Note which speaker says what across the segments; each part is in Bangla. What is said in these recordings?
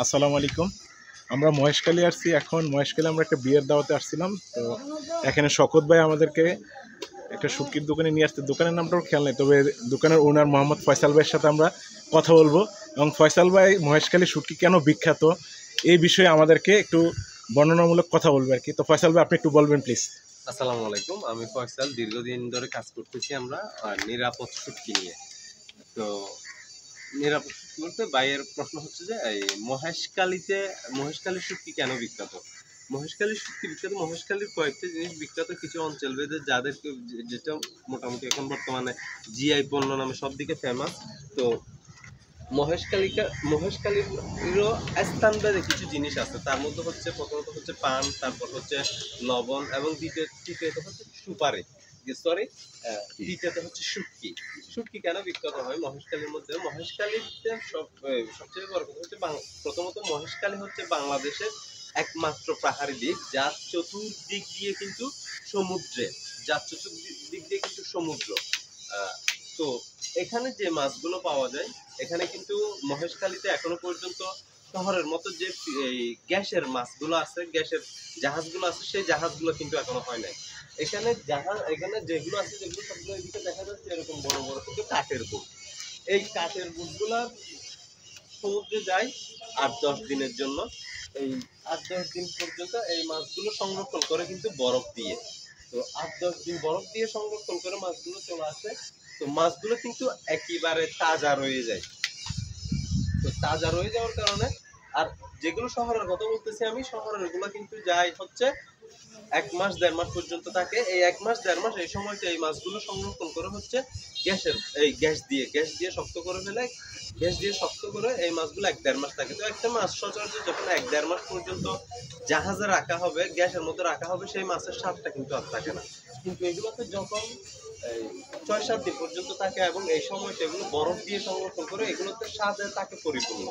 Speaker 1: আসসালামু আলাইকুম। আমরা মহেশখালী আসছি। এখন মহেশখালী আমরা একটা বিয়ের দাওয়াতে আসছিলাম। তো এখানে শকত ভাই আমাদেরকে একটা শুটকির দোকানে নিয়ে আসতে, দোকানের নামটাও খেয়াল নেই, তবে দোকানের ওনার মোহাম্মদ ফয়সাল ভাইয়ের সাথে আমরা কথা বলবো এবং ফয়সাল ভাই মহেশখালী শুটকি কেন বিখ্যাত এই বিষয়ে আমাদেরকে একটু বর্ণনামূলক কথা বলবে আর কি। তো ফয়সাল ভাই আপনি একটু বলবেন প্লিজ।
Speaker 2: আসসালামু আলাইকুম, আমি ফয়সাল। দীর্ঘদিন ধরে কাজ করতেছি আমরা নিরাপদ শুটকি নিয়ে। তো নিরাপদ শুটকি বলতে ভাইয়ের প্রশ্ন হচ্ছে যে এই মহেশখালীর শুটকি কেন বিখ্যাত। মহেশখালীর শুটকি বিখ্যাত, মহেশখালীর কয়েকটা জিনিস বিখ্যাত, কিছু অঞ্চল ভেদে যাদেরকে যেটা মোটামুটি এখন বর্তমানে জিআই পণ্য নামে সব দিকে ফেমাস। তো মহেশখালীরও স্থানভেদে কিছু জিনিস আছে, তার মধ্যে হচ্ছে প্রথমত হচ্ছে পান, তারপর হচ্ছে লবণ এবং তৃতীয়ত হচ্ছে সুপারি, তৃতীয়ত হচ্ছে শুটকি। শুটকি কেন বিখ্যাত হয় মহেশখালীর মধ্যে? মহেশখালীতে সবচেয়ে বড় কথা হচ্ছে প্রথমত মহেশখালী হচ্ছে বাংলাদেশের একমাত্র পাহাড়ি দ্বীপ যার চতুর্দিক দিয়ে কিন্তু সমুদ্র। তো এখানে যে মাছগুলো পাওয়া যায়, এখানে কিন্তু মহেশখালীতে এখনো পর্যন্ত শহরের মতো যে এই গ্যাসের মাছগুলো আছে, গ্যাসের জাহাজগুলো আছে, সেই জাহাজগুলো কিন্তু এখনো হয় নাই। এখানে যেগুলো আছে, যেগুলো সবগুলো এদিকে দেখা যাচ্ছে এরকম বড় বড় কিন্তু কাঠের বুট। এই কাঠের বুটগুলা সমুদ্রে যায় 8-10 দিনের জন্য। এই 8-10 দিন পর্যন্ত এই মাছগুলো সংরক্ষণ করে কিন্তু বরফ দিয়ে। তো 8-10 দিন বরফ দিয়ে সংরক্ষণ করে মাছগুলো চলে আসে। তো মাছগুলো কিন্তু একেবারে তাজা রয়ে যায়। তো তাজা রয়ে যাওয়ার কারণে, আর যেগুলো শহরের কথা বলতেছি আমি, শহরের গুলো কিন্তু যায় হচ্ছে 1 মাস 1.5 মাস পর্যন্ত থাকে। এই 1 মাস 1.5 মাস এই সময়টা এই মাছগুলো সংরক্ষণ করে হচ্ছে গ্যাস দিয়ে শক্ত করে ফেলে। গ্যাস দিয়ে শক্ত করে এই মাছগুলো 1-1.5 মাস থাকে। তো একটা মাছ সচরাচর যখন 1-1.5 মাস পর্যন্ত জাহাজে রাখা হবে, গ্যাসের মধ্যে রাখা হবে, সেই মাছের স্বাদটা কিন্তু আর থাকে না। কিন্তু এগুলোতে যখন এই 6-7 দিন পর্যন্ত থাকে এবং এই সময়টা এগুলো বরফ দিয়ে সংরক্ষণ করে, এগুলোতে স্বাদে থাকে পরিপূর্ণ,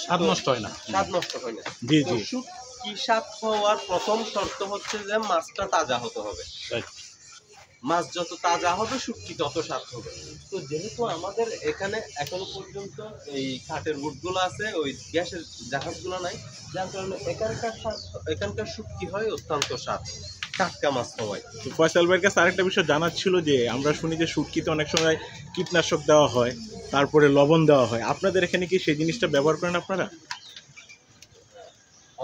Speaker 1: স্বাদ নষ্ট হয় না।
Speaker 2: স্বাদ নষ্ট হয় না।
Speaker 1: জি জি।
Speaker 2: শুটকি স্বাদ হওয়ার প্রথম শর্ত হচ্ছে যে মাছটা তাজা হতে হবে। মাছ যত তাজা হবে শুটকি তত স্বাদ হবে। তো যেহেতু আমাদের এখানে এখনো পর্যন্ত এই কাঠের বুটগুলো আছে, ওই গ্যাসের জাহাজগুলো নাই, যার কারণে এখানকার শুটকি হয় অত্যন্ত স্বাদ, টাটকা মাছ হওয়ায়।
Speaker 1: তো ফয়সাল ভাইয়ের কাছে আরেকটা বিষয় জানার ছিল যে আমরা শুনি যে শুটকিতে অনেক সময় কীটনাশক দেওয়া হয়, তারপরে লবণ দেওয়া হয়। আপনাদের এখানে কি সেই জিনিসটা ব্যবহার করেন আপনারা?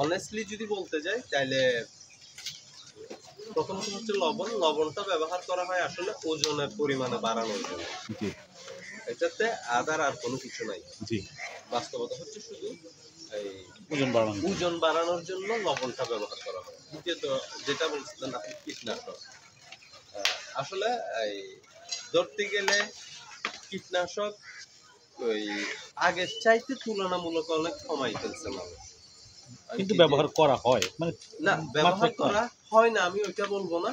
Speaker 2: অনেস্টলি যদি বলতে যাই তাহলে প্রথমত হচ্ছে লবণটা ব্যবহার করা হয় আসলে ওজনের পরিমাণে বাড়ানোর জন্য।
Speaker 1: জি
Speaker 2: এটাতে আদার আর কোনো কিছু নাই।
Speaker 1: জি।
Speaker 2: বাস্তবতা হচ্ছে শুধু এই
Speaker 1: ওজন
Speaker 2: বাড়ানোর জন্য লবণটা ব্যবহার করা হয়। দ্বিতীয়ত যেটা বলছিলেন আপনি, কীটনাশক। আসলে এই ধরতে গেলে কীটনাশক ওই আগের চাইতে তুলনামূলক অনেক কমাই ফেলছে মানুষ,
Speaker 1: কিন্তু ব্যবহার করা হয়, মানে
Speaker 2: না ব্যবহার করা হয় না আমি ওইটা বলবো না,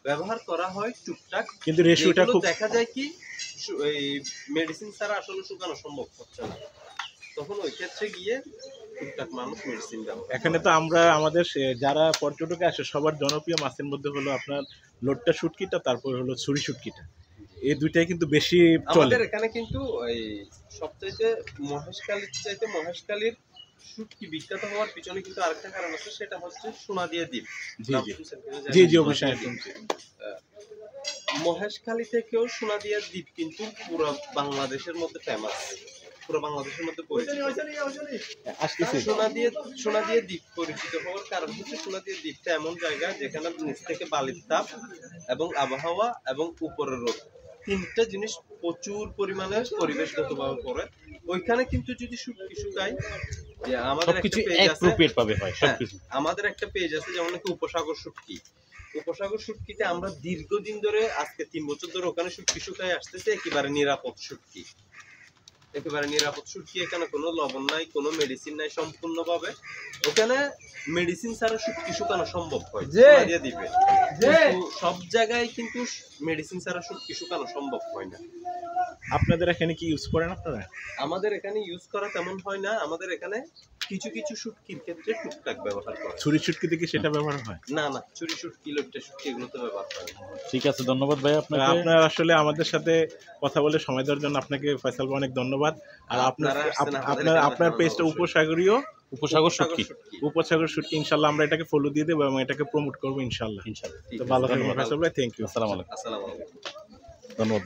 Speaker 2: ব্যবহার করা হয় টুকটাক।
Speaker 1: কিন্তু রেশিওটা খুব
Speaker 2: দেখা যায় কি এই মেডিসিন ছাড়া আসলে শুকানো সম্ভব হচ্ছে না, তখন ওই ক্ষেত্রে গিয়ে টুকটাক মানুষ মেডিসিন ব্যবহার।
Speaker 1: এখানে তো আমরা আমাদের যারা পর্যটকে আসে সবার জনপ্রিয় মাছের মধ্যে হলো আপনার লোট্টা শুটকিটা, তারপর হলো ছুরি শুটকিটা, এই দুইটাই কিন্তু বেশি চলে
Speaker 2: আমাদের এখানে। কিন্তু এই সবচাইতে মহেশখালীর শুটকি বিখ্যাত হওয়ার পিছনে কিন্তু আরেকটা কারণ আছে, সেটা হচ্ছে সোনাদিয়া দ্বীপ।
Speaker 1: জি জি জি জি অবশ্যই।
Speaker 2: মহেশখালী থেকেও সোনাদিয়া দ্বীপ কিন্তু পুরো বাংলাদেশের মধ্যে ফেমাস, পুরো বাংলাদেশের মধ্যে পরিচিত। সোনাদিয়া দ্বীপ পরিচিত হওয়ার কারণ হচ্ছে সোনাদিয়া দ্বীপটা এমন জায়গা যেখানে নিচ থেকে বালির তাপ এবং আবহাওয়া এবং উপরের রোদ, তিনটা জিনিস প্রচুর পরিমাণে পরিবেশগতভাবে পড়ে। ওইখানে কিন্তু যদি শুটকি শুকাই, যে আমাদের একটা পেজ আছে, আমাদের একটা পেজ আছে যেমন নাকি উপসাগর শুটকি। উপসাগর শুটকিতে আমরা দীর্ঘদিন ধরে, আজকে 3 বছর ধরে ওখানে শুটকি শুকাই আসতেছে। একেবারে নিরাপদ শুটকি, এখানে কোনো লবণ নাই, কোনো মেডিসিন নাই, সম্পূর্ণভাবে ওখানে মেডিসিন ছাড়া শুটকি শুকানো সম্ভব হয় সোনাদিয়া দ্বীপে। সব জায়গায় কিন্তু মেডিসিন ছাড়া শুটকি শুকানো সম্ভব হয় না।
Speaker 1: আপনাদের এখানে কি ইউজ করেন আপনারা?
Speaker 2: আমাদের এখানে ইউজ করা তেমন হয় না। আমাদের এখানে কিছু কিছু শুটকির ক্ষেত্রে টুকটাক ব্যবহার করে।
Speaker 1: ছুরি শুটকিতে কি সেটা ব্যবহার হয়?
Speaker 2: না না, চুরি শুটকি, লোট্টা শুটকি এগুলো তো ব্যবহার করে না।
Speaker 3: ঠিক আছে, ধন্যবাদ ভাই আপনাকে।
Speaker 1: আপনার আসলে আমাদের সাথে কথা বলে সময় দেওয়ার জন্য আপনাকে ফয়সাল ভাই অনেক ধন্যবাদ। আর আপনার
Speaker 2: আপনারা আসছেন আমাদের
Speaker 1: আপনার
Speaker 2: এখানে,
Speaker 1: আপনার পেজটা
Speaker 2: অবশ্যই।
Speaker 1: উপসাগরীয়
Speaker 3: উপসাগর শুটকি।
Speaker 1: উপসাগর শুটকি, ইনশাল্লাহ আমরা এটাকে ফলো দিয়ে দেবো এবং এটাকে প্রমোট করবো ইনশাল্লাহ।
Speaker 3: ইনশাআল্লাহ।
Speaker 1: তো ভালো থাকবেন
Speaker 3: ধন্যবাদ।
Speaker 1: ফয়সাল ভাই, থ্যাংক ইউ।
Speaker 3: আসসালামু আলাইকুম।
Speaker 2: আসসালামু আলাইকুম।
Speaker 3: ধন্যবাদ ভাই।